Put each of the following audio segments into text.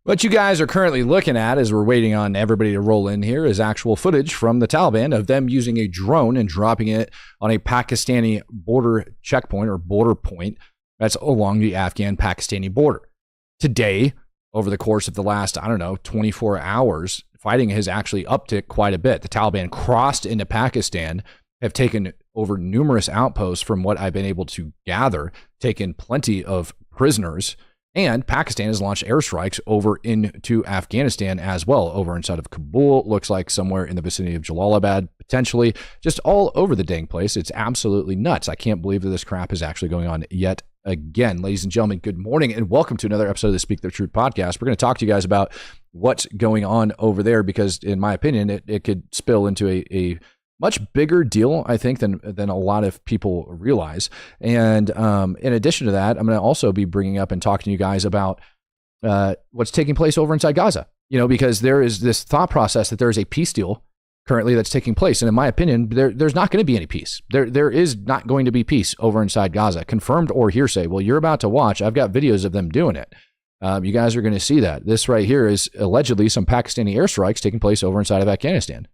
What you guys are currently looking at as we're waiting on everybody to roll in here is actual footage from the Taliban of them using a drone and dropping it on a Pakistani border checkpoint or border point that's along the Afghan-Pakistani border. Today, over the course of the last, 24 hours, fighting has actually upticked quite a bit. The Taliban crossed into Pakistan, have taken over numerous outposts from what I've been able to gather, taken plenty of prisoners, and Pakistan has launched airstrikes over into Afghanistan as well, over inside of Kabul, looks like somewhere in the vicinity of Jalalabad, potentially, just all over the dang place. It's absolutely nuts. I can't believe that this crap is actually going on yet again. Ladies and gentlemen, good morning and welcome to another episode of the Speak the Truth podcast. We're going to talk to you guys about what's going on over there because, in my opinion, it could spill into a much bigger deal, I think, than a lot of people realize. And in addition to that, I'm going to also be bringing up and talking to you guys about what's taking place over inside Gaza. Because there is this thought process that there is a peace deal currently that's taking place. And in my opinion, there's not going to be any peace. There is not going to be peace over inside Gaza, confirmed or hearsay. Well, you're about to watch. I've got videos of them doing it. You guys are going to see that. This right here is allegedly some Pakistani airstrikes taking place over inside of Afghanistan.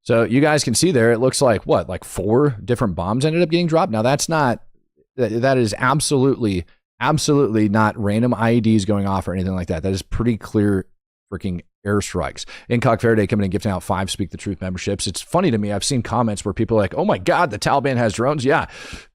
So you guys can see there, it looks like like 4 different bombs ended up getting dropped. Now that is absolutely not random IEDs going off or anything like that. That is pretty clear freaking airstrikes. Incock Faraday coming in gifting out 5 Speak the Truth memberships. It's funny to me. I've seen comments where people are like, oh my God, the Taliban has drones. Yeah,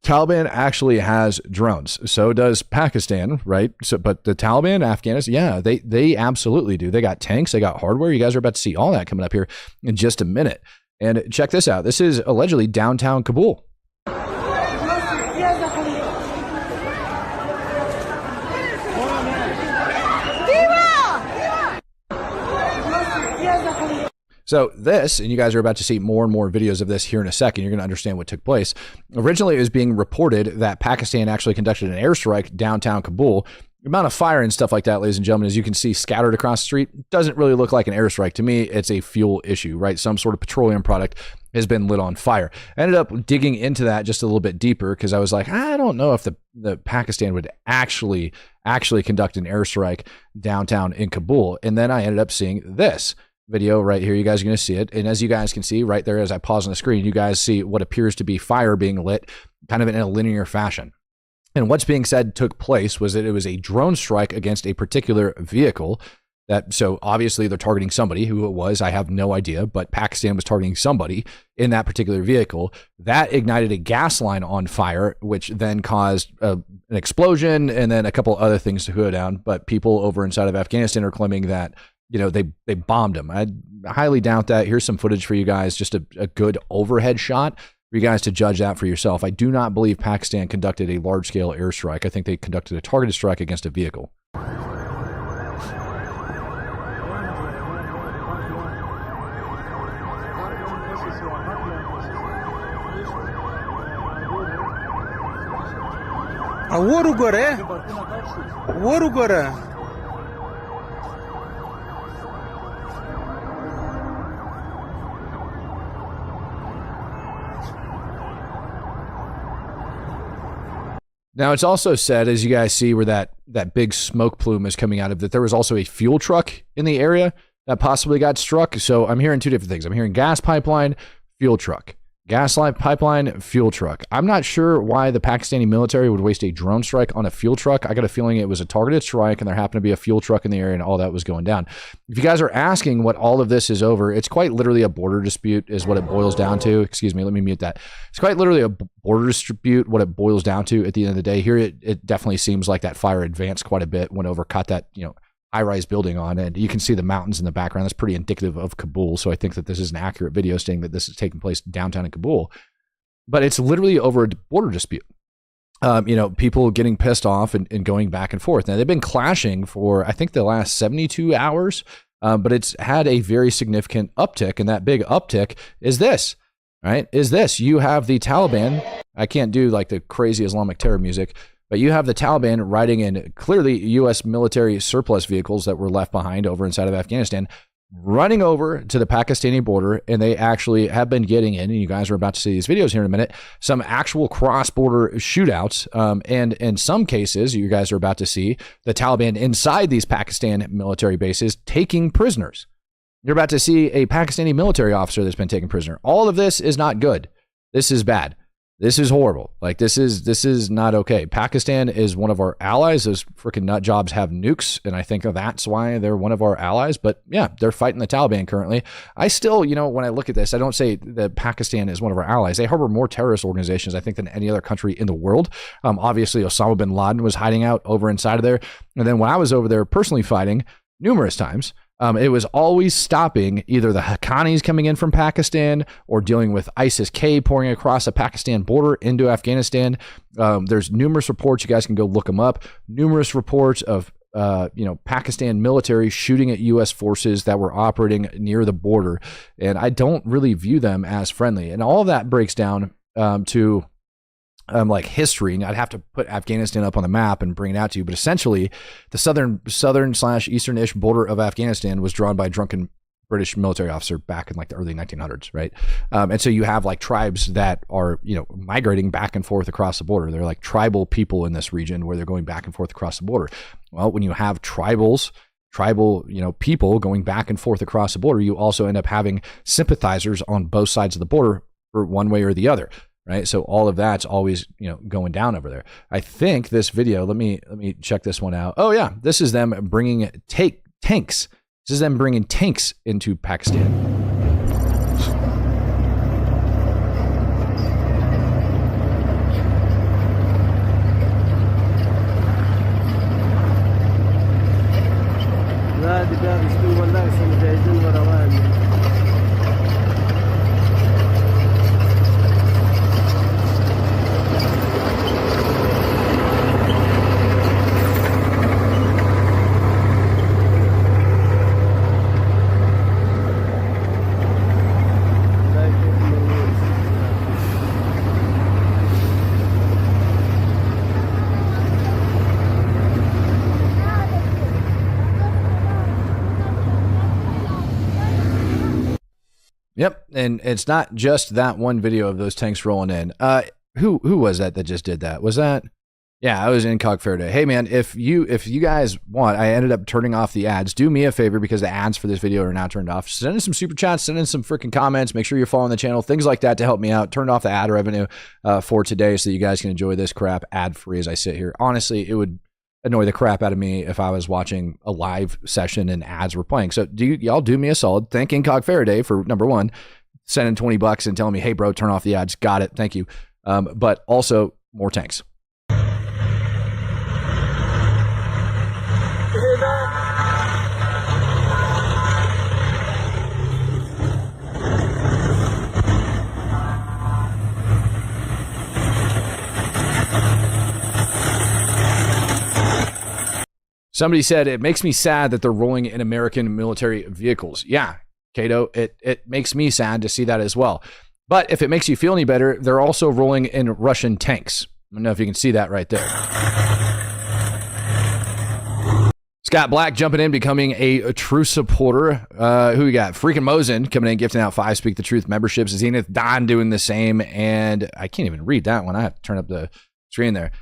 Taliban actually has drones. So does Pakistan, right? So, but the Taliban, Afghanistan, yeah, they absolutely do. They got tanks, they got hardware. You guys are about to see all that coming up here in just a minute. And check this out. This is allegedly downtown Kabul. So this, and you guys are about to see more and more videos of this here in a second. You're going to understand what took place. Originally, it was being reported that Pakistan actually conducted an airstrike downtown Kabul. The amount of fire and stuff like that, ladies and gentlemen, as you can see scattered across the street, doesn't really look like an airstrike. To me, it's a fuel issue, right? Some sort of petroleum product has been lit on fire. I ended up digging into that just a little bit deeper because I was like, I don't know if the Pakistan would actually conduct an airstrike downtown in Kabul. And then I ended up seeing this video right here. You guys are going to see it. And as you guys can see right there, as I pause on the screen, you guys see what appears to be fire being lit kind of in a linear fashion. And what's being said took place was that it was a drone strike against a particular vehicle. So obviously they're targeting somebody. Who it was, I have no idea, but Pakistan was targeting somebody in that particular vehicle. That ignited a gas line on fire, which then caused an explosion and then a couple other things to go down. But people over inside of Afghanistan are claiming that they bombed them. I highly doubt that. Here's some footage for you guys, just a good overhead shot for you guys to judge that for yourself. I do not believe Pakistan conducted a large-scale airstrike. I think they conducted a targeted strike against a vehicle. Now, it's also said, as you guys see where that big smoke plume is coming out of, that there was also a fuel truck in the area that possibly got struck. So I'm hearing 2 different things. I'm hearing gas pipeline, fuel truck. Gas line pipeline, fuel truck. I'm not sure why the Pakistani military would waste a drone strike on a fuel truck. I got a feeling it was a targeted strike and there happened to be a fuel truck in the area and all that was going down. If you guys are asking what all of this is over, it's quite literally a border dispute is what it boils down to. Excuse me, let me mute that. It's quite literally a border dispute, what it boils down to at the end of the day. Here, it definitely seems like that fire advanced quite a bit, went over, caught that, high-rise building on, and you can see the mountains in the background. That's pretty indicative of Kabul, so I think that this is an accurate video stating that this is taking place downtown in Kabul. But it's literally over a border dispute. People getting pissed off and going back and forth. Now, they've been clashing for, I think, the last 72 hours, but it's had a very significant uptick, and that big uptick is this, right? You have the Taliban. I can't do like the crazy Islamic terror music, But you have the Taliban riding in clearly U.S. military surplus vehicles that were left behind over inside of Afghanistan, running over to the Pakistani border, and they actually have been getting in, and you guys are about to see these videos here in a minute, some actual cross-border shootouts. And in some cases, you guys are about to see the Taliban inside these Pakistan military bases taking prisoners. You're about to see a Pakistani military officer that's been taken prisoner. All of this is not good. This is bad. This is horrible. Like, this is not okay. Pakistan is one of our allies. Those freaking nut jobs have nukes, and I think that's why they're one of our allies. But yeah, they're fighting the Taliban currently. I still, when I look at this, I don't say that Pakistan is one of our allies. They harbor more terrorist organizations, I think, than any other country in the world. Obviously, Osama bin Laden was hiding out over inside of there. And then when I was over there personally fighting numerous times, it was always stopping either the Haqqanis coming in from Pakistan or dealing with ISIS-K pouring across the Pakistan border into Afghanistan. There's numerous reports. You guys can go look them up. Numerous reports of Pakistan military shooting at U.S. forces that were operating near the border. And I don't really view them as friendly. And all of that breaks down to like history, and I'd have to put Afghanistan up on the map and bring it out to you. But essentially, the southern/eastern-ish border of Afghanistan was drawn by a drunken British military officer back in like the early 1900s, right? And so you have like tribes that are, migrating back and forth across the border. They're like tribal people in this region where they're going back and forth across the border. Well, when you have tribal, people going back and forth across the border, you also end up having sympathizers on both sides of the border for one way or the other. Right. So all of that's always, going down over there. I think this video, let me check this one out. Oh, yeah. This is them bringing tanks. This is them bringing tanks into Pakistan. Yep, and it's not just that one video of those tanks rolling in. Who was that just did that? Was that? Yeah, I was in Cog Faraday. Hey man, if you guys want, I ended up turning off the ads. Do me a favor, because the ads for this video are now turned off. Send in some super chats, send in some freaking comments. Make sure you're following the channel, things like that to help me out. Turn off the ad revenue for today so that you guys can enjoy this crap ad free as I sit here. Honestly, it would annoy the crap out of me if I was watching a live session and ads were playing. So y'all do me a solid. Thank Incog Faraday for number one, sending $20 and telling me, hey bro, turn off the ads. Got it. Thank you. But also more tanks. Somebody said, it makes me sad that they're rolling in American military vehicles. Yeah, Cato, it makes me sad to see that as well. But if it makes you feel any better, they're also rolling in Russian tanks. I don't know if you can see that right there. Scott Black jumping in, becoming a true supporter. Who we got? Freaking Mosen coming in, gifting out 5 Speak the Truth memberships. Zenith Don doing the same. And I can't even read that one. I have to turn up the screen there.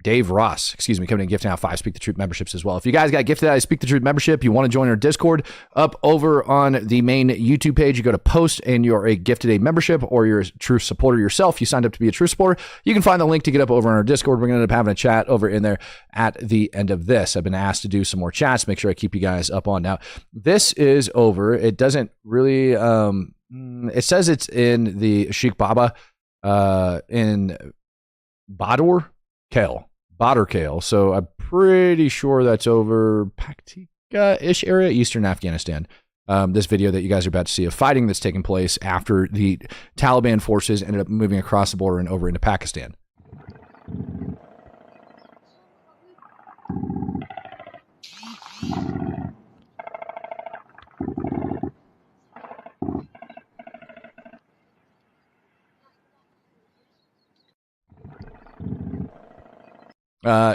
Dave Ross, coming in, gifting out 5 Speak the Truth memberships as well. If you guys got gifted out a Speak the Truth membership, you want to join our Discord, up over on the main YouTube page, you go to post and you're a gifted a membership, or you're a true supporter yourself, you signed up to be a true supporter, you can find the link to get up over on our Discord. We're going to end up having a chat over in there at the end of this. I've been asked to do some more chats, make sure I keep you guys up on. Now, this is over. It doesn't really, it says it's in the Sheikh Baba in Badr Kale. So I'm pretty sure that's over Paktika-ish area, eastern Afghanistan. This video that you guys are about to see of fighting that's taking place after the Taliban forces ended up moving across the border and over into Pakistan.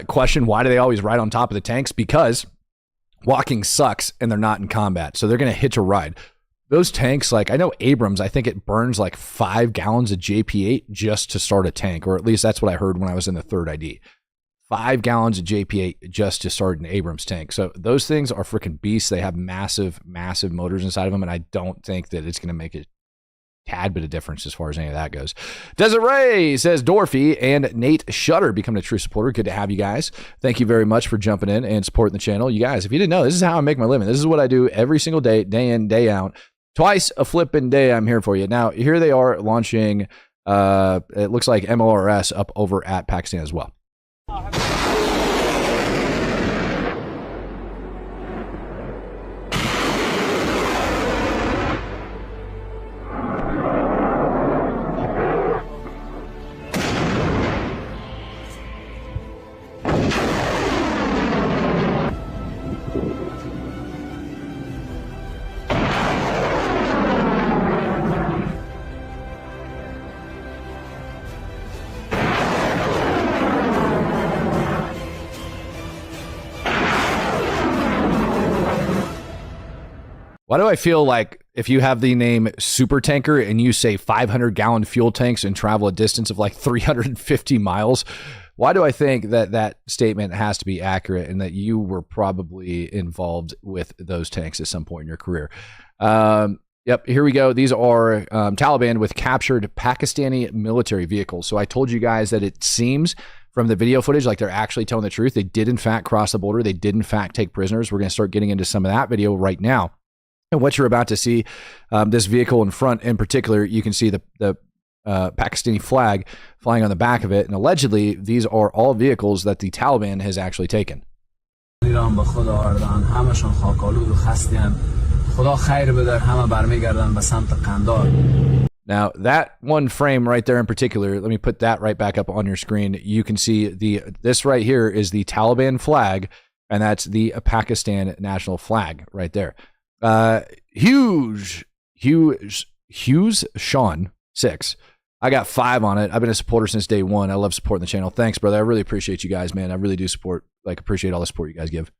Question, why do they always ride on top of the tanks? Because walking sucks and they're not in combat. So they're going to hitch a ride. Those tanks, like I know Abrams, I think it burns like 5 gallons of JP8 just to start a tank, or at least that's what I heard when I was in the 3rd ID. 5 gallons of JP8 just to start an Abrams tank. So those things are freaking beasts. They have massive, massive motors inside of them, and I don't think that it's going to make a tad bit of difference as far as any of that goes. Desiree says, Dorothy and Nate Shutter becoming a true supporter. Good to have you guys. Thank you very much for jumping in and supporting the channel. You guys, if you didn't know, this is how I make my living. This is what I do every single day, day in, day out. Twice a flipping day, I'm here for you. Now, here they are launching, it looks like MLRS up over at Pakistan as well. Why do I feel like if you have the name Super Tanker and you say 500-gallon fuel tanks and travel a distance of like 350 miles, why do I think that that statement has to be accurate and that you were probably involved with those tanks at some point in your career? Yep, here we go. These are Taliban with captured Pakistani military vehicles. So I told you guys that it seems from the video footage like they're actually telling the truth. They did, in fact, cross the border. They did, in fact, take prisoners. We're going to start getting into some of that video right now. And what you're about to see, this vehicle in front in particular, you can see the Pakistani flag flying on the back of it. And allegedly, these are all vehicles that the Taliban has actually taken. Now, that one frame right there in particular, let me put that right back up on your screen. You can see this right here is the Taliban flag, and that's the Pakistan national flag right there. Hughes Sean 6. I got 5 on it. I've been a supporter since day one. I love supporting the channel. Thanks, brother. I really appreciate you guys, man. I really do appreciate all the support you guys give.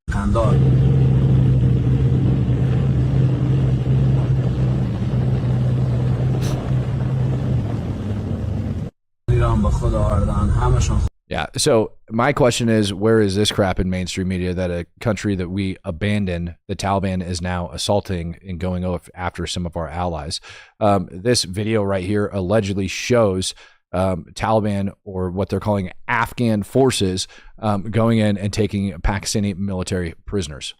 Yeah. So my question is, where is this crap in mainstream media that a country that we abandoned, the Taliban is now assaulting and going after some of our allies? This video right here allegedly shows Taliban, or what they're calling Afghan forces, going in and taking Pakistani military prisoners.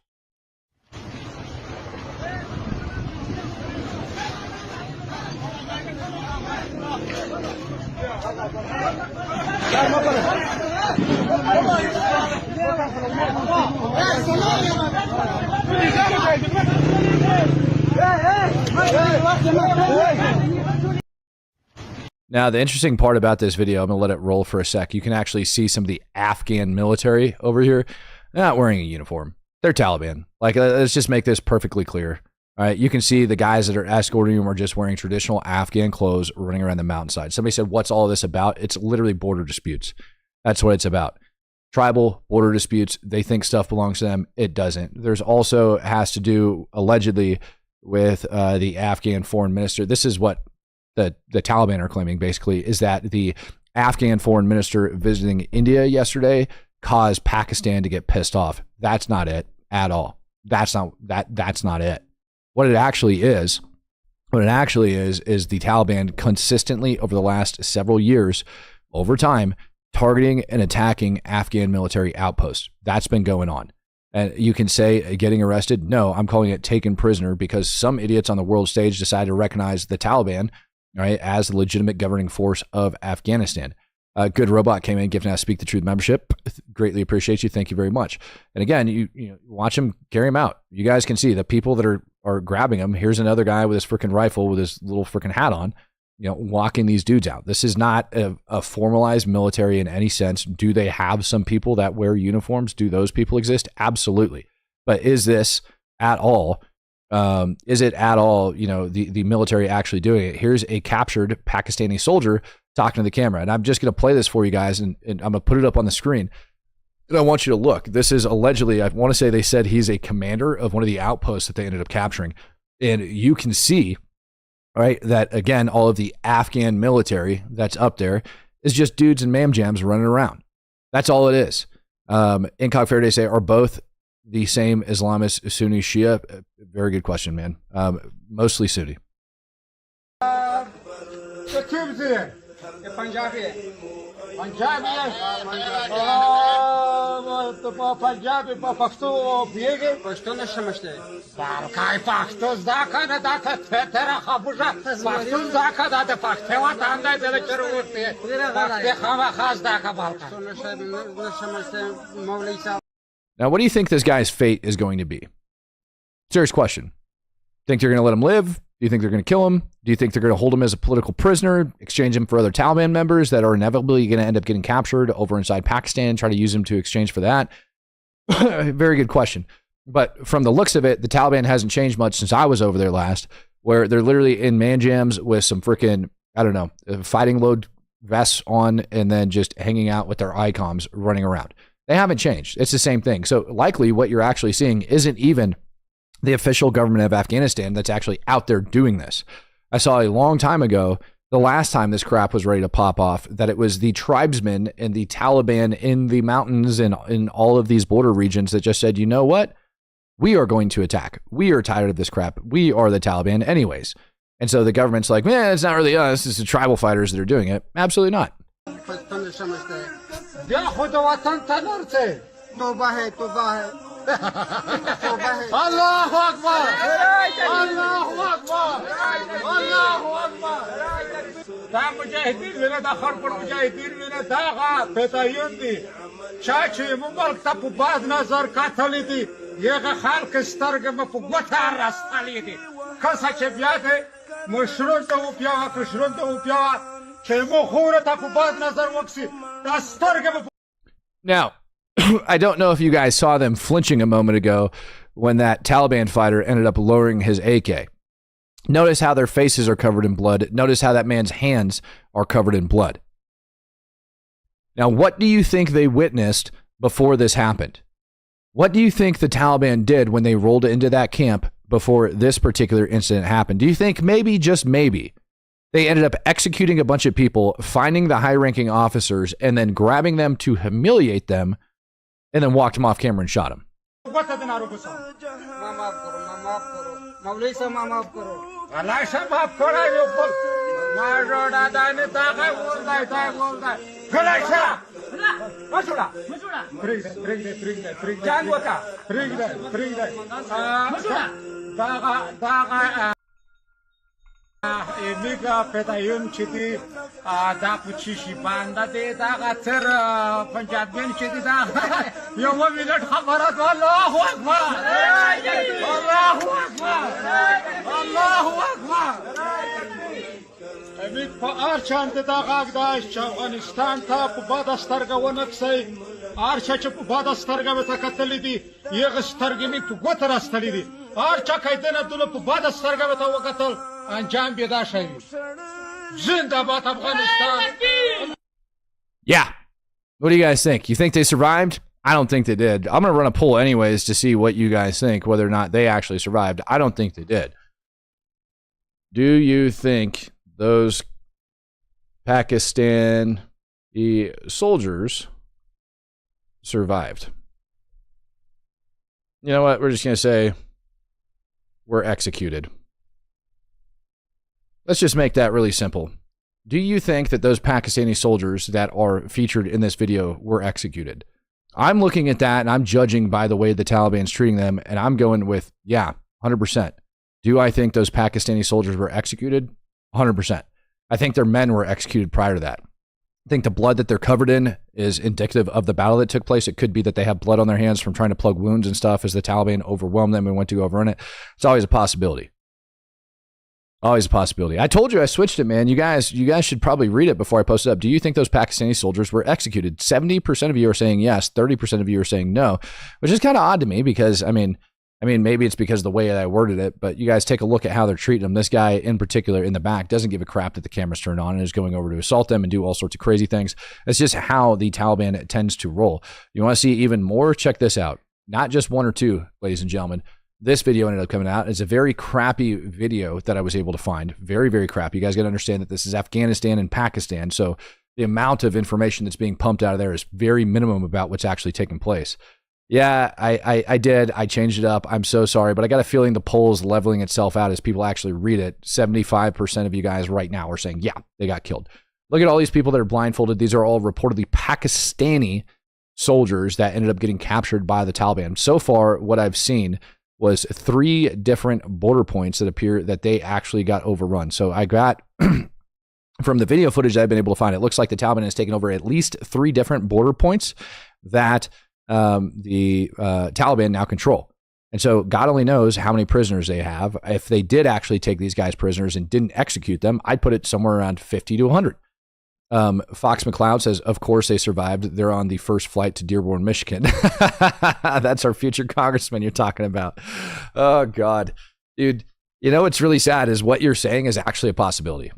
Now, the interesting part about this video, I'm going to let it roll for a sec. You can actually see some of the Afghan military over here. They're not wearing a uniform. They're Taliban. Like, let's just make this perfectly clear. All right, you can see the guys that are escorting them are just wearing traditional Afghan clothes running around the mountainside. Somebody said, what's all this about? It's literally border disputes. That's what it's about. Tribal border disputes. They think stuff belongs to them. It doesn't. There's also has to do, allegedly, with the Afghan foreign minister. This is what the Taliban are claiming, basically, is that the Afghan foreign minister visiting India yesterday caused Pakistan to get pissed off. That's not it at all. That's not it. What it actually is the Taliban consistently over the last several years, over time, targeting and attacking Afghan military outposts. That's been going on. And you can say getting arrested. No, I'm calling it taken prisoner, because some idiots on the world stage decided to recognize the Taliban, right, as the legitimate governing force of Afghanistan. Good Robot came in, giving us Speak the Truth membership. Greatly appreciate you. Thank you very much. And again, you watch him carry him out. You guys can see the people that are grabbing him. Here's another guy with his freaking rifle with his little freaking hat on, walking these dudes out. This is not a formalized military in any sense. Do they have some people that wear uniforms? Do those people exist? Absolutely. But is this at all? Is it at all, the military actually doing it? Here's a captured Pakistani soldier talking to the camera. And I'm just going to play this for you guys, and I'm going to put it up on the screen. And I want you to look. This is allegedly, I want to say they said he's a commander of one of the outposts that they ended up capturing. And you can see, right, that again, all of the Afghan military that's up there is just dudes and mam jams running around. That's all it is. Incog Faraday say, are both the same Islamist, Sunni, Shia? Very good question, man. Mostly Sunni. Now, what do you think this guy's fate is going to be? Serious question. Think they're going to let him live? Do you think they're going to kill him? Do you think they're going to hold him as a political prisoner, exchange him for other Taliban members that are inevitably going to end up getting captured over inside Pakistan, try to use him to exchange for that? Very good question. But from the looks of it, the Taliban hasn't changed much since I was over there last, where they're literally in man jams with some freaking, I don't know, fighting load vests on and then just hanging out with their ICOMs running around. They haven't changed. It's the same thing. So likely what you're actually seeing isn't even the official government of Afghanistan that's actually out there doing this. I saw a long time ago, the last time this crap was ready to pop off, that it was the tribesmen and the Taliban in the mountains and in all of these border regions that just said, you know what? We are going to attack. We are tired of this crap. We are the Taliban anyways. And so the government's like, man, it's not really us. It's the tribal fighters that are doing it. Absolutely not. Allahu Akbar! Allahu Akbar! Allahu Akbar! Da mujahidin vina da kharpur mujahidin vina da petayun di. Chachi mubalk ta pu bad nazar katali di. Yega khalq starg ma pu gota rastali di. Kasa che biade mushrun ta upya kushrun ta upya che mo khura ta pu bad nazar waksi. Da starg ma. Now, I don't know if you guys saw them flinching a moment ago when that Taliban fighter ended up lowering his AK. Notice how their faces are covered in blood. Notice how that man's hands are covered in blood. Now, what do you think they witnessed before this happened? What do you think the Taliban did when they rolled into that camp before this particular incident happened? Do you think maybe, just maybe, they ended up executing a bunch of people, finding the high-ranking officers, and then grabbing them to humiliate them, and then walked him off camera and shot him? Emiga petayun chiti da puchishi banda de da gater Punjabian chiti da yoma minute khabarat Allahu Akbar Allahu Akbar Allahu Akbar Emik pa archant da gagdash Afghanistan ta bada starga wanaksai archa ch bada starga betakatli di yeg stargi mi pugot rastali di archa kaitena dul bada starga betawakatal Anjam bidashay Zindabad Afghanistan. Yeah. What do you guys think? You think they survived? I don't think they did. I'm going to run a poll anyways to see what you guys think, whether or not they actually survived. I don't think they did. Do you think those Pakistani soldiers survived? You know what? We're just going to say were executed. Let's just make that really simple. Do you think that those Pakistani soldiers that are featured in this video were executed? I'm looking at that and I'm judging by the way the Taliban's treating them, and I'm going with, yeah, 100%. Do I think those Pakistani soldiers were executed? 100%. I think their men were executed prior to that. I think the blood that they're covered in is indicative of the battle that took place. It could be that they have blood on their hands from trying to plug wounds and stuff as the Taliban overwhelmed them and went to overrun it. It's always a possibility. Always a possibility. I told you I switched it, man. You guys should probably read it before I post it up. Do you think those Pakistani soldiers were executed? 70% of you are saying yes. 30% of you are saying no, which is kind of odd to me because, I mean, I mean, maybe it's because of the way that I worded it, but you guys take a look at how they're treating them. This guy in particular in the back doesn't give a crap that the camera's turned on and is going over to assault them and do all sorts of crazy things. That's just how the Taliban tends to roll. You want to see even more? Check this out. Not just one or two, ladies and gentlemen. This video ended up coming out. It's a very crappy video that I was able to find. Very, very crappy. You guys got to understand that this is Afghanistan and Pakistan. So the amount of information that's being pumped out of there is very minimum about what's actually taking place. Yeah, I did. I changed it up. I'm so sorry, but I got a feeling the poll is leveling itself out as people actually read it. 75% of you guys right now are saying, yeah, they got killed. Look at all these people that are blindfolded. These are all reportedly Pakistani soldiers that ended up getting captured by the Taliban. So far, what I've seen was 3 different border points that appear that they actually got overrun. So I got, from the video footage I've been able to find, it looks like the Taliban has taken over at least 3 different border points that the Taliban now control. And so God only knows how many prisoners they have. If they did actually take these guys prisoners and didn't execute them, I'd put it somewhere around 50 to 100. Fox McCloud says, of course they survived. They're on the first flight to Dearborn, Michigan. That's our future congressman you're talking about. Oh, God. Dude, you know what's really sad is what you're saying is actually a possibility.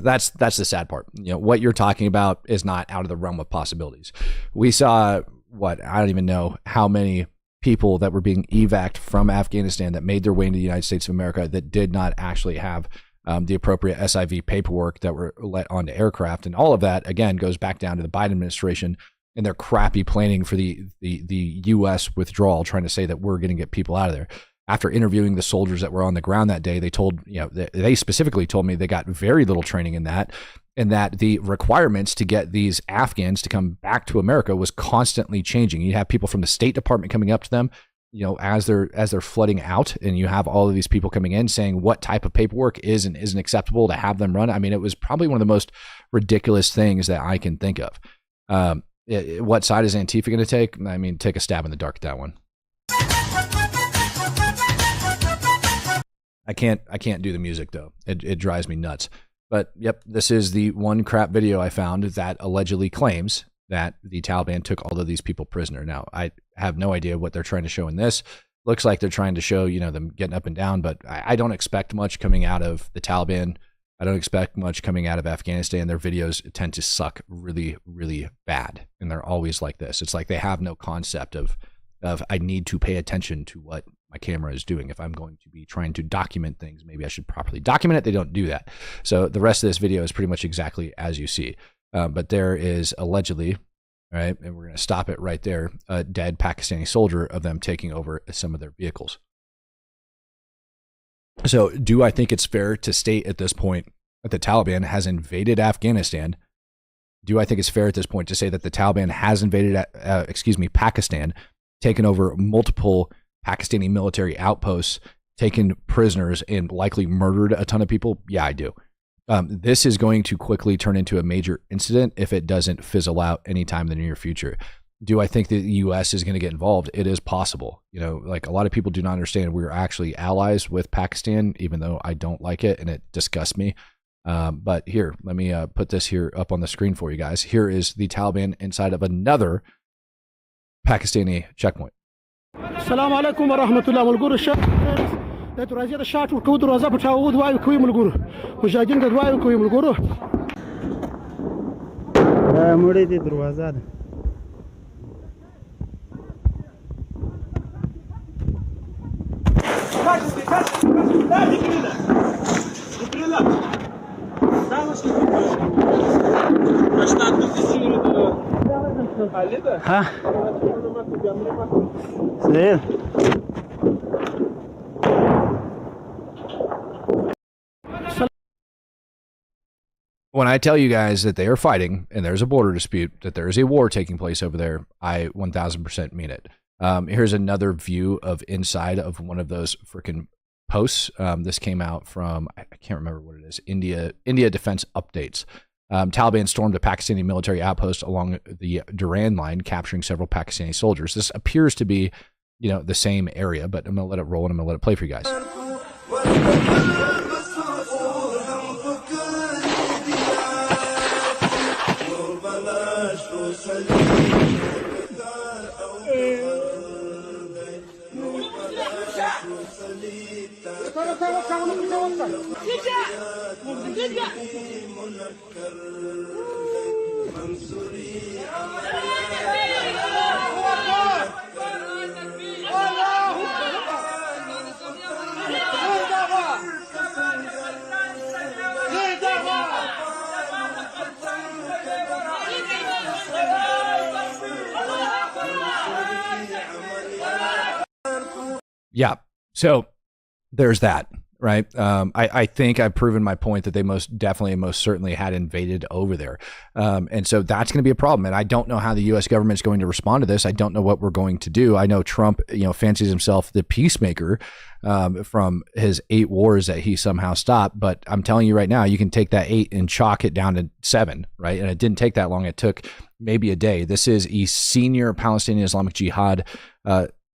That's the sad part. You know, what you're talking about is not out of the realm of possibilities. We saw I don't even know how many people that were being evac'd from Afghanistan that made their way into the United States of America that did not actually have the appropriate SIV paperwork that were let onto aircraft. And all of that, again, goes back down to the Biden administration and their crappy planning for the U.S. withdrawal, trying to say that we're going to get people out of there. After interviewing the soldiers that were on the ground that day, they specifically told me they got very little training in that, and that the requirements to get these Afghans to come back to America was constantly changing. You have people from the State Department coming up to them, as they're flooding out, and you have all of these people coming in saying what type of paperwork is and isn't acceptable to have them run. I mean, it was probably one of the most ridiculous things that I can think of. What side is Antifa going to take? I mean, take a stab in the dark at that one. I can't do the music though. It drives me nuts. But yep, this is the one crap video I found that allegedly claims that the Taliban took all of these people prisoner. Now, I have no idea what they're trying to show in this. Looks like they're trying to show, them getting up and down, but I don't expect much coming out of the Taliban. I don't expect much coming out of Afghanistan. Their videos tend to suck really, really bad. And they're always like this. It's like they have no concept of I need to pay attention to what my camera is doing. If I'm going to be trying to document things, maybe I should properly document it. They don't do that. So the rest of this video is pretty much exactly as you see. But there is allegedly, all right, and we're going to stop it right there, a dead Pakistani soldier of them taking over some of their vehicles. So do I think it's fair to state at this point that the Taliban has invaded Afghanistan? Do I think it's fair at this point to say that the Taliban has invaded, Pakistan, taken over multiple Pakistani military outposts, taken prisoners, and likely murdered a ton of people? Yeah, I do. This is going to quickly turn into a major incident if it doesn't fizzle out anytime in the near future. Do I think that the U.S. is going to get involved? It is possible. Like a lot of people do not understand we're actually allies with Pakistan, even though I don't like it and it disgusts me. But here, let me put this here up on the screen for you guys. Here is the Taliban inside of another Pakistani checkpoint. السلام عليكم ورحمة الله ملقور الشات دروازة الشات والكود دروازة بتشاود واي كوي ملقور وجاجين قد واي كوي ملقور مولي دي دروازة ها زين When I tell you guys that they are fighting and there's a border dispute, that there is a war taking place over there, I 1000% mean it. Here's another view of inside of one of those freaking posts. This came out from, I can't remember what it is, India Defense Updates. Taliban stormed a Pakistani military outpost along the Durand line, capturing several Pakistani soldiers. This appears to be, the same area, but I'm going to let it roll and I'm going to let it play for you guys. Yeah. So there's that, right? I think I've proven my point that they most definitely and most certainly had invaded over there. And so that's going to be a problem. And I don't know how the U.S. government is going to respond to this. I don't know what we're going to do. I know Trump, fancies himself the peacemaker from his 8 wars that he somehow stopped. But I'm telling you right now, you can take that 8 and chalk it down to 7, right? And it didn't take that long. It took maybe a day. This is a senior Palestinian Islamic Jihad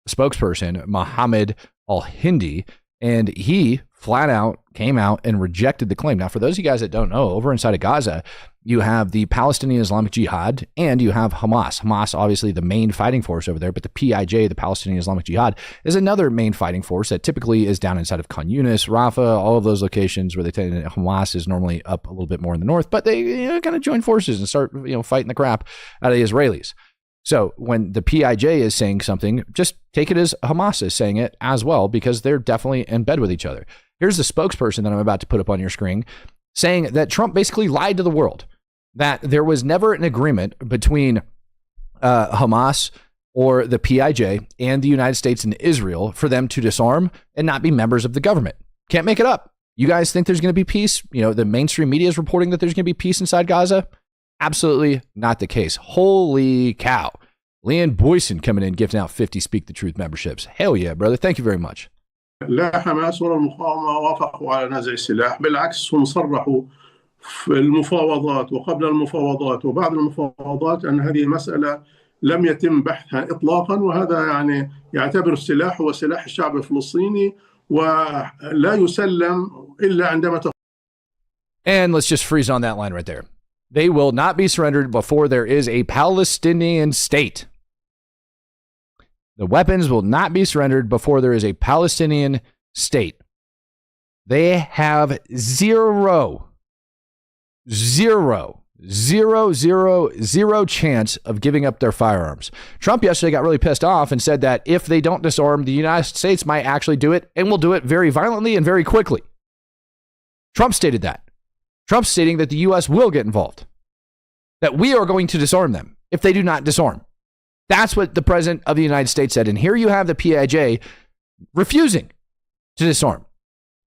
spokesperson, Mohammed al-Hindi, and he flat out came out and rejected the claim. Now, for those of you guys that don't know, over inside of Gaza, you have the Palestinian Islamic Jihad and you have Hamas. Hamas, obviously the main fighting force over there, but the PIJ, the Palestinian Islamic Jihad, is another main fighting force that typically is down inside of Khan Yunis, Rafah, all of those locations where they tend to, Hamas is normally up a little bit more in the north, but they kind of join forces and start fighting the crap out of the Israelis. So when the PIJ is saying something, just take it as Hamas is saying it as well, because they're definitely in bed with each other. Here's the spokesperson that I'm about to put up on your screen saying that Trump basically lied to the world, that there was never an agreement between Hamas or the PIJ and the United States and Israel for them to disarm and not be members of the government. Can't make it up. You guys think there's going to be peace? The mainstream media is reporting that there's going to be peace inside Gaza. Absolutely not the case. Holy cow. Leanne Boyson coming in, gifting out 50 Speak the Truth memberships. Hell yeah, brother. Thank you very much. لا حماس ولا المقاومة وافقوا على نزع السلاح، بالعكس هم صرحوا في المفاوضات وقبل المفاوضات وبعد المفاوضات أن هذه مسألة لم يتم بحثها إطلاقا، وهذا يعني يعتبر السلاح هو سلاح الشعب الفلسطيني ولا يسلم إلا عندما. And let's just freeze on that line right there. They will not be surrendered before there is a Palestinian state. The weapons will not be surrendered before there is a Palestinian state. They have zero chance of giving up their firearms. Trump yesterday got really pissed off and said that if they don't disarm, the United States might actually do it, and will do it very violently and very quickly. Trump stated that. Trump's stating that the U.S. will get involved, that we are going to disarm them if they do not disarm. That's what the president of the United States said. And here you have the PIJ refusing to disarm.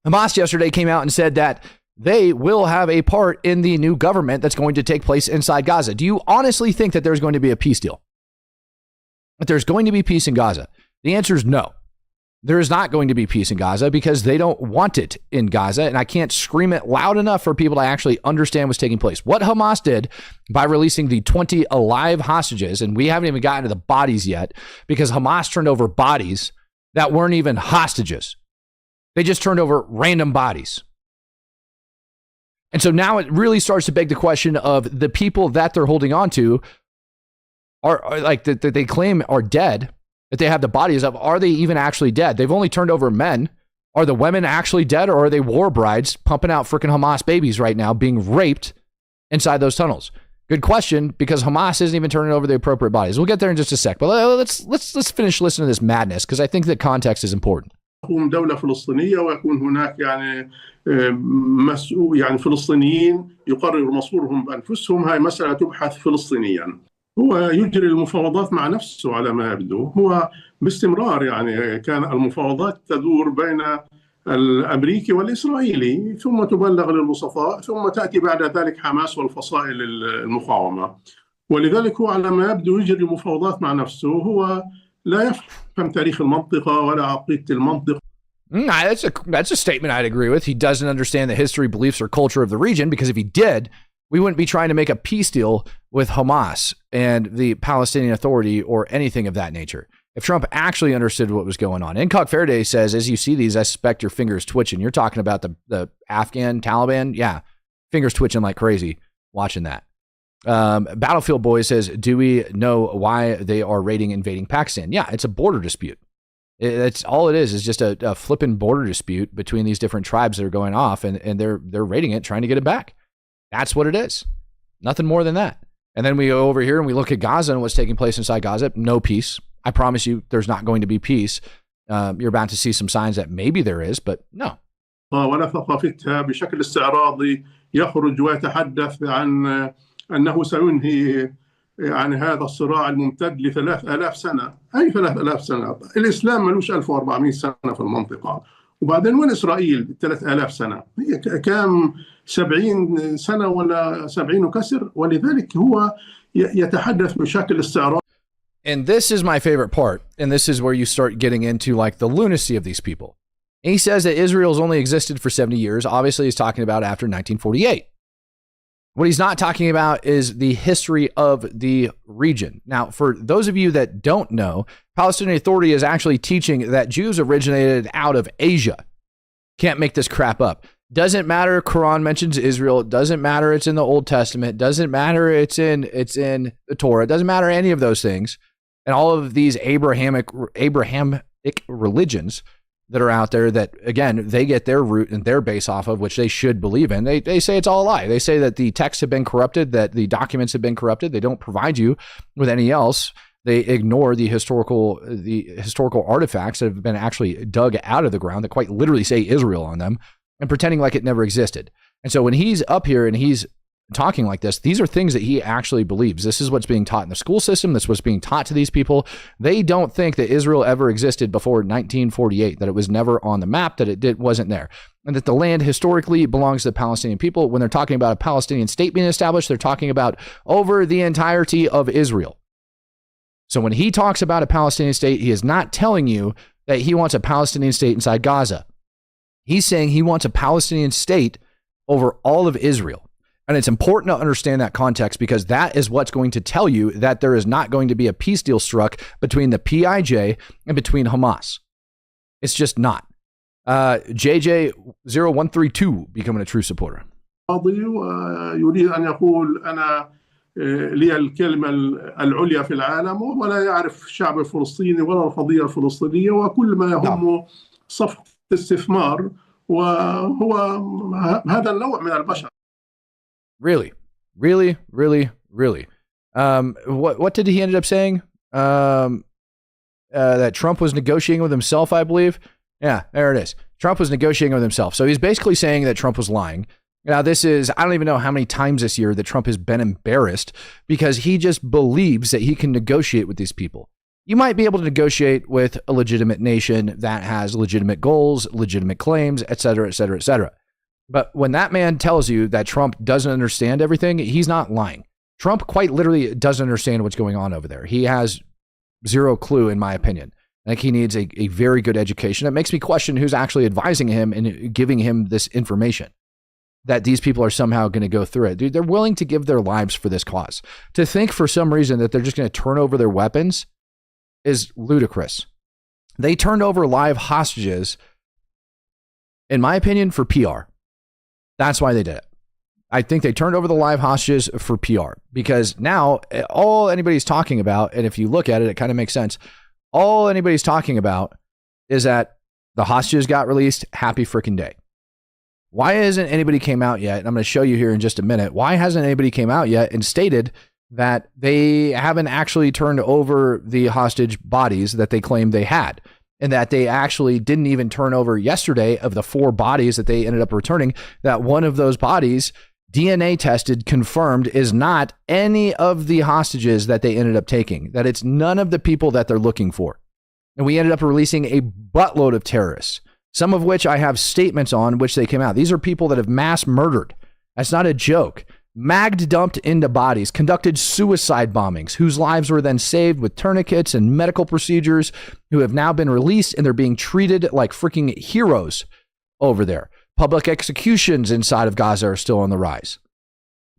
Hamas yesterday came out and said that they will have a part in the new government that's going to take place inside Gaza. Do you honestly think that there's going to be a peace deal? That there's going to be peace in Gaza? The answer is no. There is not going to be peace in Gaza because they don't want it in Gaza. And I can't scream it loud enough for people to actually understand what's taking place. What Hamas did by releasing the 20 alive hostages, and we haven't even gotten to the bodies yet because Hamas turned over bodies that weren't even hostages. They just turned over random bodies. And so now it really starts to beg the question of the people that they're holding on to are like that they claim are dead, that they have the bodies of, are they even actually dead? They've only turned over men. Are the women actually dead, or are they war brides pumping out freaking Hamas babies right now being raped inside those tunnels? Good question, because Hamas isn't even turning over the appropriate bodies. We'll get there in just a sec, but let's finish listening to this madness because I think the context is important. تقوم دولة فلسطينية ويكون هناك يعني فلسطينيين يقرروا مصيرهم بأنفسهم. هاي مسألة تبحث فلسطينيا. هو يجري المفاوضات مع نفسه على ما يبدو. هو باستمرار يعني كان المفاوضات تدور بين الأمريكي والإسرائيلي، ثم تبلغ للوسطاء، ثم تأتي بعد ذلك حماس والفصائل المقاومة. ولذلك هو على ما يبدو يجري مفاوضات مع نفسه. هو لا يفهم تاريخ المنطقة ولا عقيدة المنطقة. That's a statement I'd agree with. He doesn't understand the history, beliefs, or culture of the region, because if he did, we wouldn't be trying to make a peace deal with Hamas and the Palestinian Authority or anything of that nature. If Trump actually understood what was going on. Incock Faraday says, as you see these, I suspect your fingers twitching. You're talking about the Afghan Taliban? Yeah, fingers twitching like crazy watching that. Battlefield Boy says, do we know why they are invading Pakistan? Yeah, it's a border dispute. It's all it is just a flipping border dispute between these different tribes that are going off, and they're raiding it, trying to get it back. That's what it is. Nothing more than that. And then we go over here and we look at Gaza and what's taking place inside Gaza. No peace. I promise you there's not going to be peace. You're about to see some signs that maybe there is, but no. ونفخ فتها بشكل استعراضي يخرج ويتحدث عن أنه سينهي يعني هذا الصراع الممتد ل3000 سنة. أي 3000 سنة؟ الإسلام ملوش 1400 سنة في المنطقة. وبعدين وين إسرائيل 3000 سنة؟ هي كام 70 سنة ولا 70 وكسر؟ ولذلك هو يتحدث بشكل استعراضي. And this is my favorite part. And this is where you start getting into like the lunacy of these people. And he says that Israel's only existed for 70 years. Obviously, he's talking about after 1948. What he's not talking about is the history of the region. Now, for those of you that don't know, Palestinian Authority is actually teaching that Jews originated out of Asia. Can't make this crap up. Doesn't matter. Quran mentions Israel. It doesn't matter. It's in the Old Testament. Doesn't matter. It's in the Torah. It doesn't matter any of those things. And all of these Abrahamic religions that are out there that, again, they get their root and their base off of, which they should believe in. They say it's all a lie. They say that the texts have been corrupted, that the documents have been corrupted. They don't provide you with any else. They ignore the historical artifacts that have been actually dug out of the ground that quite literally say Israel on them and pretending like it never existed. And so when he's up here and he's talking like this, these are things that he actually believes. This is what's being taught in the school system. This was being taught to these people. They don't think that Israel ever existed before 1948, that it was never on the map, that it wasn't there, and that the land historically belongs to the Palestinian people. When they're talking about a Palestinian state being established, they're talking about over the entirety of Israel. So when he talks about a Palestinian state, he is not telling you that he wants a Palestinian state inside Gaza. He's saying he wants a Palestinian state over all of Israel. And it's important to understand that context, because that is what's going to tell you that there is not going to be a peace deal struck between the PIJ and between Hamas. It's just not. JJ0132 becoming a true supporter. يريد أن يقول أنا لي الكلمة العليا في العالم، ولا يعرف الشعب الفلسطيني ولا القضية الفلسطينية، وكل ما يهمه صفقة استثمار، وهو هذا النوع من البشر. Really? What did he end up saying? That Trump was negotiating with himself, I believe. Yeah, there it is. Trump was negotiating with himself. So he's basically saying that Trump was lying. Now, this is, I don't even know how many times this year that Trump has been embarrassed because he just believes that he can negotiate with these people. You might be able to negotiate with a legitimate nation that has legitimate goals, legitimate claims, et cetera, et cetera, et cetera. But when that man tells you that Trump doesn't understand everything, he's not lying. Trump quite literally doesn't understand what's going on over there. He has zero clue, in my opinion. I think he needs a very good education. It makes me question who's actually advising him and giving him this information, that these people are somehow going to go through it. Dude, they're willing to give their lives for this cause. To think for some reason that they're just going to turn over their weapons is ludicrous. They turned over live hostages, in my opinion, for PR. That's why they did it. I think they turned over the live hostages for PR, because now all anybody's talking about, and if you look at it, it kind of makes sense. All anybody's talking about is that the hostages got released. Happy freaking day. Why hasn't anybody came out yet? And I'm going to show you here in just a minute. Why hasn't anybody came out yet and stated that they haven't actually turned over the hostage bodies that they claimed they had? And that they actually didn't even turn over yesterday, of the 4 bodies that they ended up returning, that one of those bodies, DNA tested, confirmed, is not any of the hostages that they ended up taking, that it's none of the people that they're looking for. And we ended up releasing a buttload of terrorists, some of which I have statements on, which they came out. These are people that have mass murdered. That's not a joke. Magged dumped into bodies, conducted suicide bombings, whose lives were then saved with tourniquets and medical procedures, who have now been released and they're being treated like freaking heroes over there. Public executions inside of Gaza are still on the rise.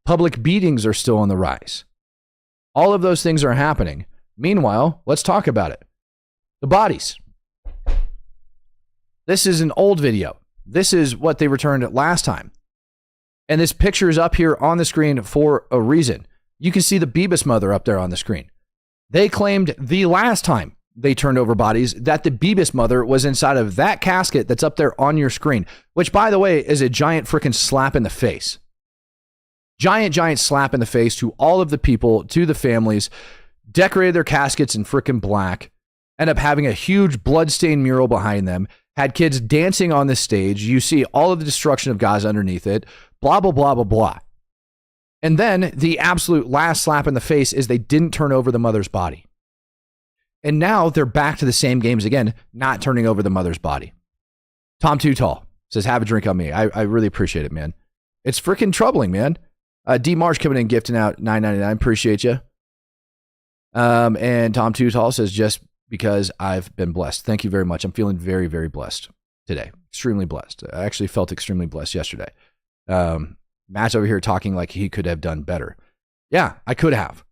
Public beatings are still on the rise. All of those things are happening. Meanwhile, let's talk about it. The bodies. This is an old video. This is what they returned last time. And this picture is up here on the screen for a reason. You can see the Beebus mother up there on the screen. They claimed the last time they turned over bodies, that the Bebis mother was inside of that casket that's up there on your screen, which, by the way, is a giant freaking slap in the face. Giant slap in the face to all of the people, to the families, decorated their caskets in freaking black, end up having a huge bloodstained mural behind them, had kids dancing on the stage. You see all of the destruction of Gaza underneath it, blah, blah, blah, blah, blah. And then the absolute last slap in the face is they didn't turn over the mother's body. And now they're back to the same games again, not turning over the mother's body. Tom Too Tall says, have a drink on me. I really appreciate it, man. It's freaking troubling, man. D Marsh coming in, gifting out $9.99. Appreciate you. And Tom Too Tall says, just because I've been blessed. Thank you very much. I'm feeling very, very blessed today. Extremely blessed. I actually felt extremely blessed yesterday. Matt's over here talking like he could have done better. Yeah, I could have.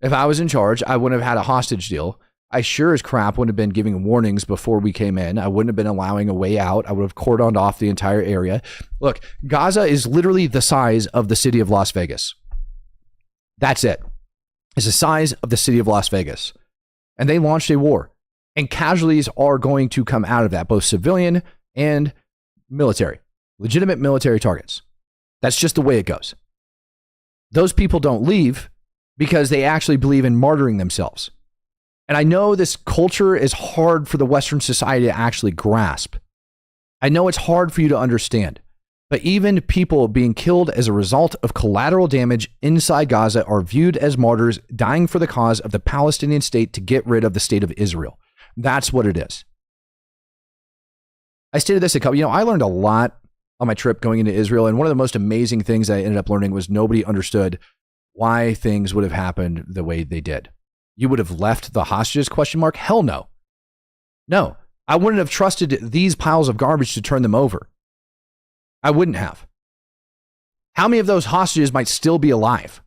If I was in charge, I wouldn't have had a hostage deal. I sure as crap wouldn't have been giving warnings before we came in. I wouldn't have been allowing a way out. I would have cordoned off the entire area. Look, Gaza is literally the size of the city of Las Vegas. That's it. It's the size of the city of Las Vegas. And they launched a war. And casualties are going to come out of that, both civilian and military. Legitimate military targets. That's just the way it goes. Those people don't leave because they actually believe in martyring themselves. And I know this culture is hard for the Western society to actually grasp. I know it's hard for you to understand. But even people being killed as a result of collateral damage inside Gaza are viewed as martyrs dying for the cause of the Palestinian state to get rid of the state of Israel. That's what it is. I stated this I learned a lot on my trip going into Israel. And one of the most amazing things I ended up learning was nobody understood why things would have happened the way they did. You would have left the hostages, ? Hell no. No, I wouldn't have trusted these piles of garbage to turn them over. I wouldn't have. How many of those hostages might still be alive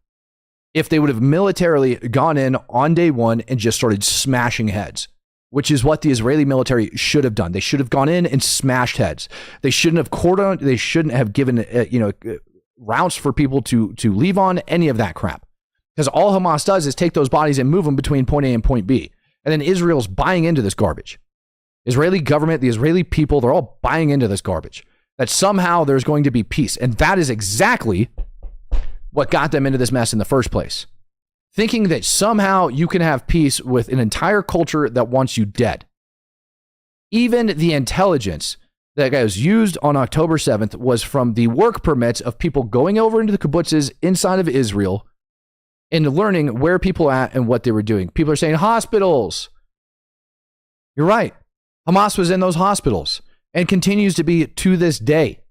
if they would have militarily gone in on day one and just started smashing heads, which is what the Israeli military should have done. They should have gone in and smashed heads. They shouldn't have cordoned. They shouldn't have given, routes for people to leave on, any of that crap. Because all Hamas does is take those bodies and move them between point A and point B. And then Israel's buying into this garbage. Israeli government, the Israeli people, they're all buying into this garbage. That somehow there's going to be peace. And that is exactly what got them into this mess in the first place. Thinking that somehow you can have peace with an entire culture that wants you dead. Even the intelligence that was used on October 7th was from the work permits of people going over into the kibbutzes inside of Israel and learning where people are at and what they were doing. People are saying hospitals. You're right. Hamas was in those hospitals and continues to be to this day.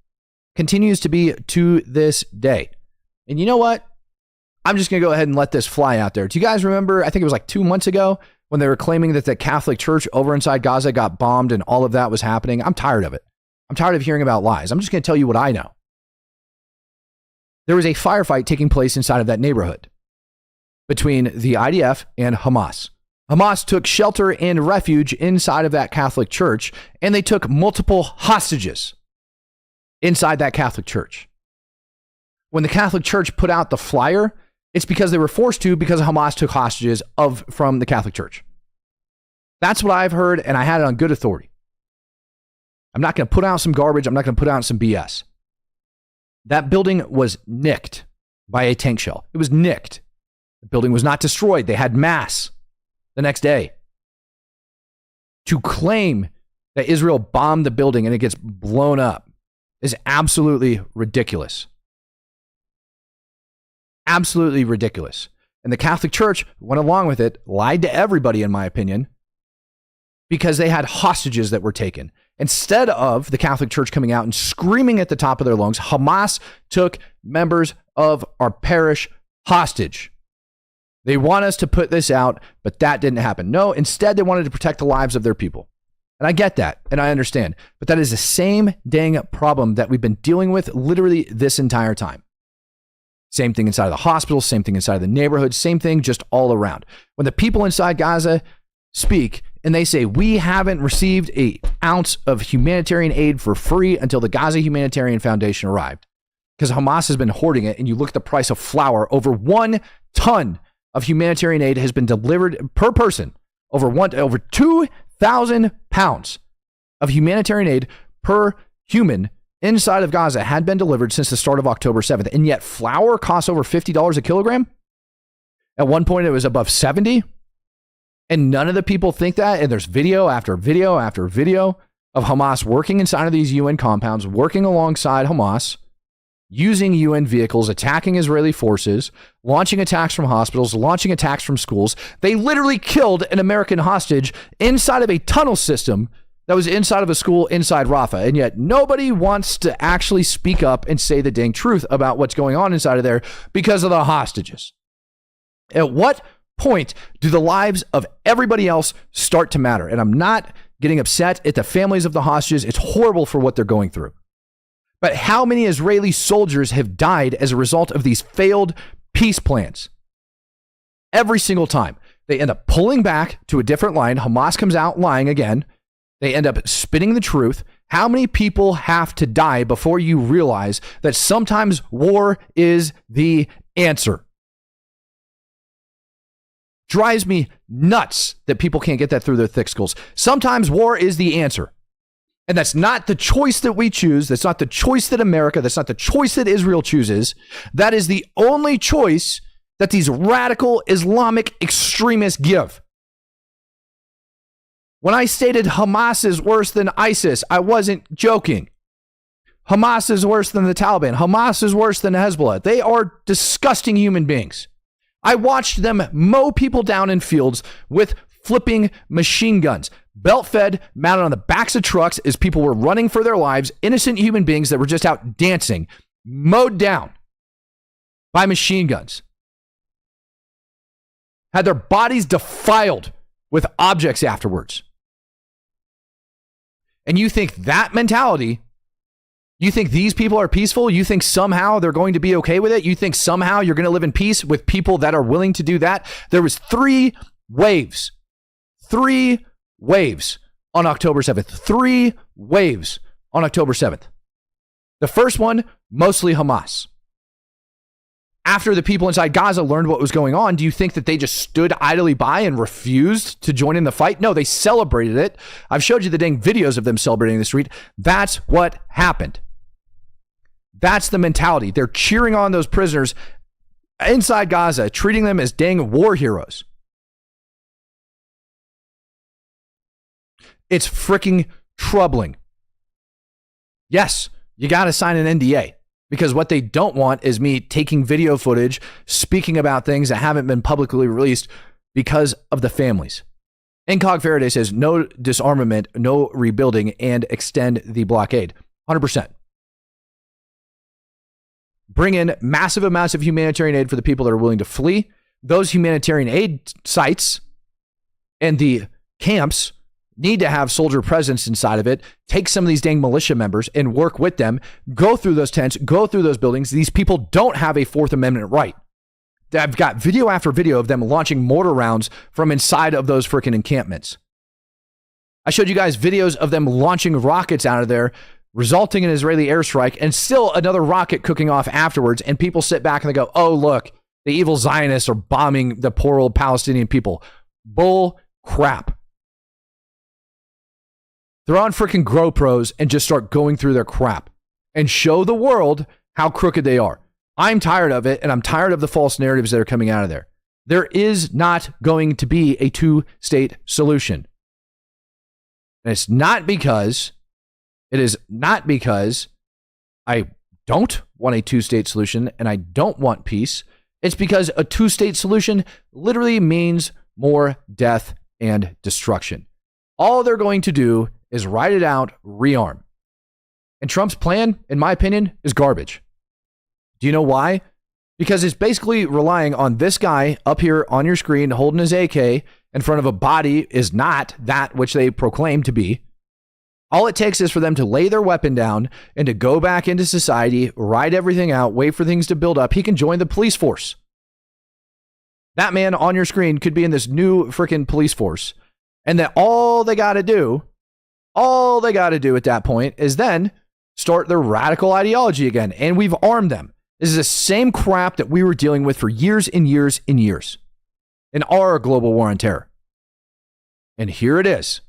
Continues to be to this day. And you know what? I'm just going to go ahead and let this fly out there. Do you guys remember, I think it was like 2 months ago, when they were claiming that the Catholic Church over inside Gaza got bombed and all of that was happening? I'm tired of it. I'm tired of hearing about lies. I'm just going to tell you what I know. There was a firefight taking place inside of that neighborhood between the IDF and Hamas. Hamas took shelter and refuge inside of that Catholic church, and they took multiple hostages inside that Catholic church. When the Catholic Church put out the flyer, it's because they were forced to, because Hamas took hostages from the Catholic Church. That's what I've heard, and I had it on good authority. I'm not going to put out some garbage. I'm not going to put out some BS. That building was nicked by a tank shell. It was nicked. The building was not destroyed. They had mass the next day. To claim that Israel bombed the building and it gets blown up is absolutely ridiculous. Absolutely ridiculous. And the Catholic Church went along with it, lied to everybody, in my opinion, because they had hostages that were taken. Instead of the Catholic Church coming out and screaming at the top of their lungs, Hamas took members of our parish hostage. They want us to put this out, but that didn't happen. No, instead they wanted to protect the lives of their people. And I get that, and I understand. But that is the same dang problem that we've been dealing with literally this entire time. Same thing inside of the hospital, same thing inside of the neighborhood, same thing just all around. When the people inside Gaza speak and they say, we haven't received an ounce of humanitarian aid for free until the Gaza Humanitarian Foundation arrived, because Hamas has been hoarding it, and you look at the price of flour, over 1 ton of humanitarian aid has been delivered per person. over 2,000 pounds of humanitarian aid per human inside of Gaza had been delivered since the start of October 7th. And yet flour costs over $50 a kilogram. At one point, it was above 70. And none of the people think that. And there's video after video after video of Hamas working inside of these UN compounds, working alongside Hamas, using UN vehicles, attacking Israeli forces, launching attacks from hospitals, launching attacks from schools. They literally killed an American hostage inside of a tunnel system that was inside of a school inside Rafah. And yet nobody wants to actually speak up and say the dang truth about what's going on inside of there because of the hostages. At what point do the lives of everybody else start to matter? And I'm not getting upset at the families of the hostages. It's horrible for what they're going through. But how many Israeli soldiers have died as a result of these failed peace plans? Every single time. They end up pulling back to a different line. Hamas comes out lying again. They end up spinning the truth. How many people have to die before you realize that sometimes war is the answer? Drives me nuts that people can't get that through their thick skulls. Sometimes war is the answer. And that's not the choice that we choose. That's not the choice that America, that's not the choice that Israel chooses. That is the only choice that these radical Islamic extremists give. When I stated Hamas is worse than ISIS, I wasn't joking. Hamas is worse than the Taliban. Hamas is worse than Hezbollah. They are disgusting human beings. I watched them mow people down in fields with flipping machine guns, belt-fed, mounted on the backs of trucks as people were running for their lives, innocent human beings that were just out dancing, mowed down by machine guns, had their bodies defiled with objects afterwards. And you think that mentality, you think these people are peaceful? You think somehow they're going to be okay with it? You think somehow you're going to live in peace with people that are willing to do that? There was three waves on October 7th. 3 waves on October 7th. The first one, mostly Hamas. After the people inside Gaza learned what was going on, do you think that they just stood idly by and refused to join in the fight? No, they celebrated it. I've showed you the dang videos of them celebrating the street. That's what happened. That's the mentality. They're cheering on those prisoners inside Gaza, treating them as dang war heroes. It's freaking troubling. Yes, you got to sign an NDA. Because what they don't want is me taking video footage, speaking about things that haven't been publicly released because of the families. Incog Faraday says no disarmament, no rebuilding, and extend the blockade. 100%. Bring in massive amounts of humanitarian aid for the people that are willing to flee. Those humanitarian aid sites and the camps need to have soldier presence inside of it. Take some of these dang militia members and work with them. Go through those tents, go through those buildings. These people don't have a Fourth Amendment right. I've got video after video of them launching mortar rounds from inside of those freaking encampments. I showed you guys videos of them launching rockets out of there, resulting in an Israeli airstrike, and still another rocket cooking off afterwards. And people sit back and they go, oh, look, the evil Zionists are bombing the poor old Palestinian people. Bull crap. They're on freaking GoPros and just start going through their crap and show the world how crooked they are. I'm tired of it, and I'm tired of the false narratives that are coming out of there. There is not going to be a two-state solution. And it is not because I don't want a two-state solution and I don't want peace. It's because a two-state solution literally means more death and destruction. All they're going to do is ride it out, rearm. And Trump's plan, in my opinion, is garbage. Do you know why? Because it's basically relying on this guy up here on your screen holding his AK in front of a body is not that which they proclaim to be. All it takes is for them to lay their weapon down and to go back into society, ride everything out, wait for things to build up. He can join the police force. That man on your screen could be in this new freaking police force. And that all they got to do at that point is then start their radical ideology again. And we've armed them. This is the same crap that we were dealing with for years and years and years in our global war on terror. And here it is,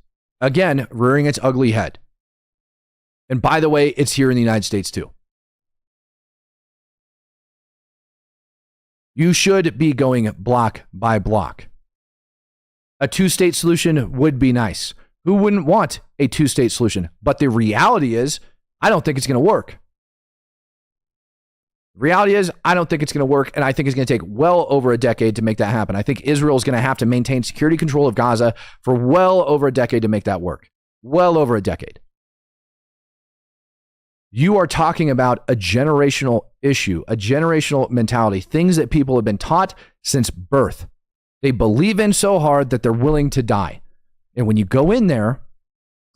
again, rearing its ugly head. And by the way, it's here in the United States too. You should be going block by block. A two-state solution would be nice. Who wouldn't want a two-state solution? But the reality is, I don't think it's going to work. Reality is, I don't think it's going to work, and I think it's going to take well over a decade to make that happen. I think Israel is going to have to maintain security control of Gaza for well over a decade to make that work. Well over a decade. You are talking about a generational issue, a generational mentality, things that people have been taught since birth. They believe in so hard that they're willing to die. And when you go in there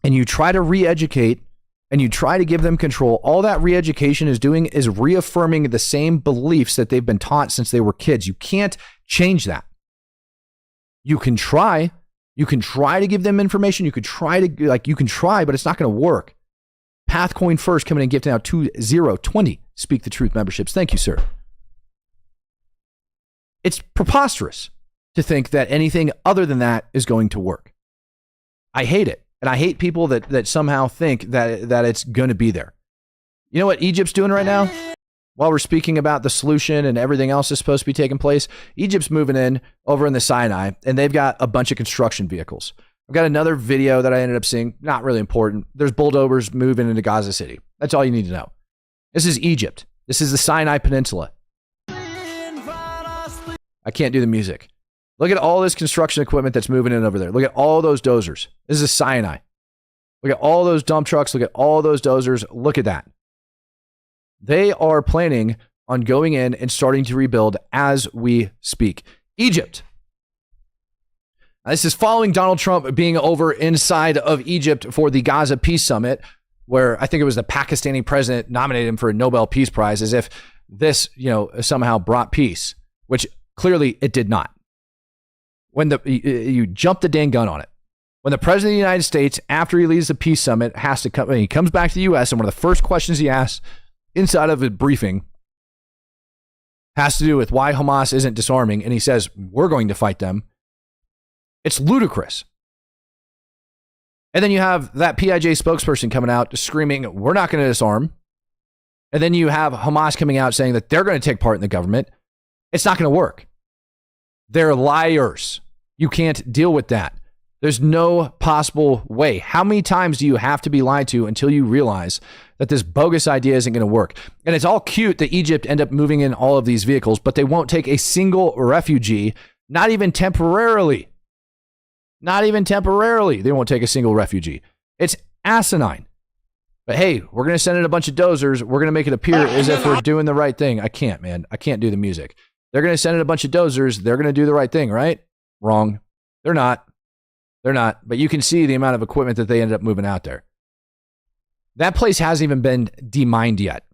and you try to re-educate and you try to give them control, all that re-education is doing is reaffirming the same beliefs that they've been taught since they were kids. You can't change that. You can try. You can try to give them information. You can try, but it's not going to work. Pathcoin First coming in, gifting out 2020 Speak the Truth memberships. Thank you, sir. It's preposterous to think that anything other than that is going to work. I hate it. And I hate people that somehow think that it's going to be there. You know what Egypt's doing right now? While we're speaking about the solution and everything else is supposed to be taking place, Egypt's moving in over in the Sinai, and they've got a bunch of construction vehicles. I've got another video that I ended up seeing, not really important. There's bulldozers moving into Gaza City. That's all you need to know. This is Egypt. This is the Sinai Peninsula. I can't do the music. Look at all this construction equipment that's moving in over there. Look at all those dozers. This is Sinai. Look at all those dump trucks. Look at all those dozers. Look at that. They are planning on going in and starting to rebuild as we speak. Egypt. This is following Donald Trump being over inside of Egypt for the Gaza Peace Summit, where I think it was the Pakistani president nominated him for a Nobel Peace Prize, as if this, somehow brought peace, which clearly it did not. When you jump the dang gun on it. When the president of the United States, after he leaves the peace summit, has to come, he comes back to the U.S., and one of the first questions he asks inside of a briefing has to do with why Hamas isn't disarming, and he says, we're going to fight them. It's ludicrous. And then you have that PIJ spokesperson coming out screaming, we're not going to disarm. And then you have Hamas coming out saying that they're going to take part in the government. It's not going to work. They're liars. You can't deal with that. There's no possible way. How many times do you have to be lied to until you realize that this bogus idea isn't going to work? And it's all cute that Egypt end up moving in all of these vehicles, but they won't take a single refugee, not even temporarily. Not even temporarily. They won't take a single refugee. It's asinine. But hey, we're going to send in a bunch of dozers. We're going to make it appear as if we're doing the right thing. I can't, man. I can't do the music. They're going to send in a bunch of dozers. They're going to do the right thing, right? Wrong. They're not. They're not. But you can see the amount of equipment that they ended up moving out there. That place hasn't even been demined yet.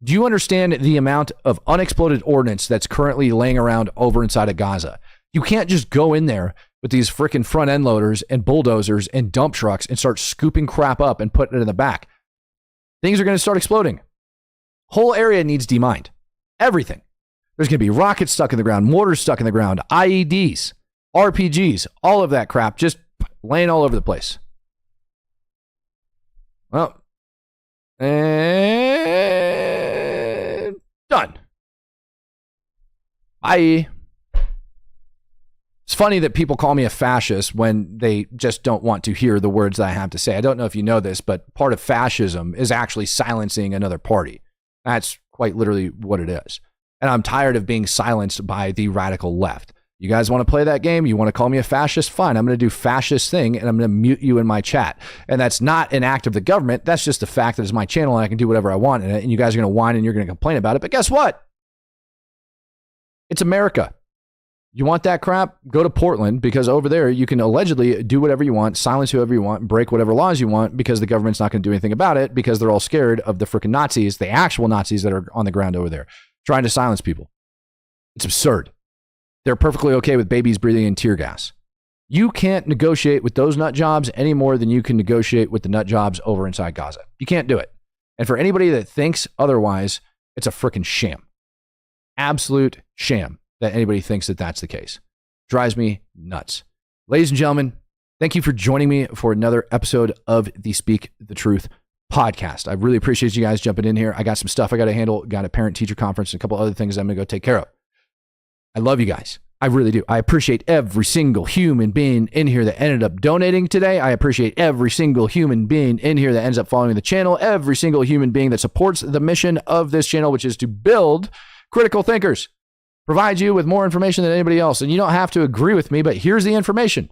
Do you understand the amount of unexploded ordnance that's currently laying around over inside of Gaza? You can't just go in there with these freaking front end loaders and bulldozers and dump trucks and start scooping crap up and putting it in the back. Things are going to start exploding. Whole area needs demined. Everything. There's going to be rockets stuck in the ground, mortars stuck in the ground, IEDs, RPGs, all of that crap just laying all over the place. Well, and done. Bye. It's funny that people call me a fascist when they just don't want to hear the words that I have to say. I don't know if you know this, but part of fascism is actually silencing another party. That's quite literally what it is. And I'm tired of being silenced by the radical left. You guys want to play that game? You want to call me a fascist? Fine. I'm going to do fascist thing and I'm going to mute you in my chat. And that's not an act of the government. That's just the fact that it's my channel and I can do whatever I want in it. And you guys are going to whine and you're going to complain about it. But guess what? It's America. You want that crap? Go to Portland, because over there you can allegedly do whatever you want, silence whoever you want, break whatever laws you want, because the government's not going to do anything about it because they're all scared of the freaking Nazis, the actual Nazis that are on the ground over there, trying to silence people. It's absurd. They're perfectly okay with babies breathing in tear gas. You can't negotiate with those nut jobs any more than you can negotiate with the nut jobs over inside Gaza. You can't do it. And for anybody that thinks otherwise, it's a freaking sham. Absolute sham that anybody thinks that that's the case. Drives me nuts. Ladies and gentlemen, Thank you for joining me for another episode of the Speak the Truth podcast. I really appreciate you guys jumping in here. I got some stuff I got to handle. Got a parent-teacher conference and a couple other things I'm going to go take care of. I love you guys. I really do. I appreciate every single human being in here that ended up donating today. I appreciate every single human being in here that ends up following the channel. Every single human being that supports the mission of this channel, which is to build critical thinkers. Provide you with more information than anybody else. And you don't have to agree with me, but here's the information.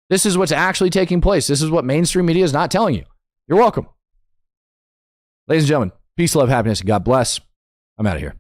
This is what's actually taking place. This is what mainstream media is not telling you. You're welcome. Ladies and gentlemen, peace, love, happiness, and God bless. I'm out of here.